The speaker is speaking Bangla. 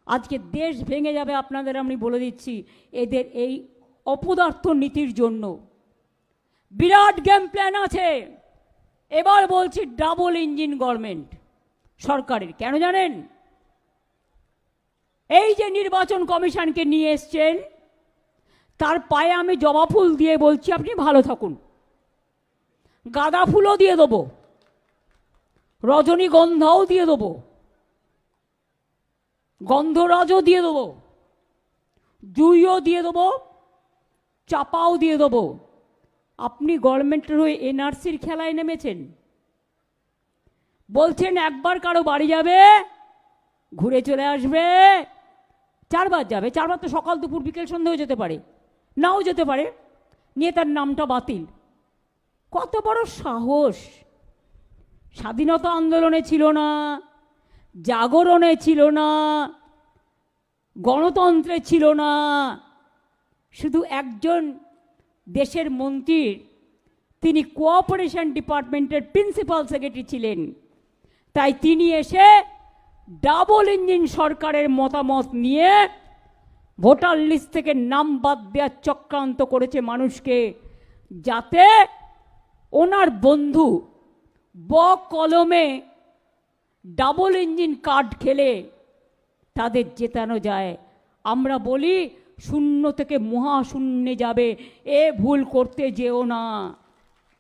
আজকে দেশ ভেঙে যাবে আপনাদের আমি বলে দিচ্ছি এদের এই অপদার্থ নীতির জন্য। বিরাট গেম প্ল্যান আছে। এবার বলছি ডাবল ইঞ্জিন গভর্নমেন্ট সরকারের। কেন জানেন? এই যে নির্বাচন কমিশনকে নিয়ে এসছেন, তার পায়ে আমি জবা ফুল দিয়ে বলছি আপনি ভালো থাকুন। গাঁদা ফুলও দিয়ে দেবো, রজনীগন্ধাও দিয়ে দেবো, গন্ধরাজও দিয়ে দেবো, জুইও দিয়ে দেবো, চাপাও দিয়ে দেবো। আপনি গভর্নমেন্টের হয়ে এনআরসির খেলায় নেমেছেন। বলছেন একবার কারো বাড়ি যাবে, ঘুরে চলে আসবে, 4 বার যাবে। 4 বার তো সকাল দুপুর বিকেল সন্ধ্যেও যেতে পারে, নাও যেতে পারে, নিয়ে তার নামটা বাতিল। কত বড় সাহস! স্বাধীনতা আন্দোলনে ছিল না, জাগরণে ছিল না, গণতন্ত্রে ছিল না, শুধু একজন দেশের মন্ত্রীর, তিনি কোঅপারেশন ডিপার্টমেন্টের প্রিন্সিপাল সেক্রেটারি ছিলেন। তাই তিনি এসে ডাবল ইঞ্জিন সরকারের মতামত নিয়ে ভোটার লিস্ট থেকে নাম বাদ দেওয়ার চক্রান্ত করেছে মানুষকে, যাতে ওনার বন্ধু কলমে ডাবল ইঞ্জিন কার্ড খেলে তাদের জেতানো যায়। আমরা বলি শূন্য থেকে মহাশূন্যে যাবে, এ ভুল করতে যেও না।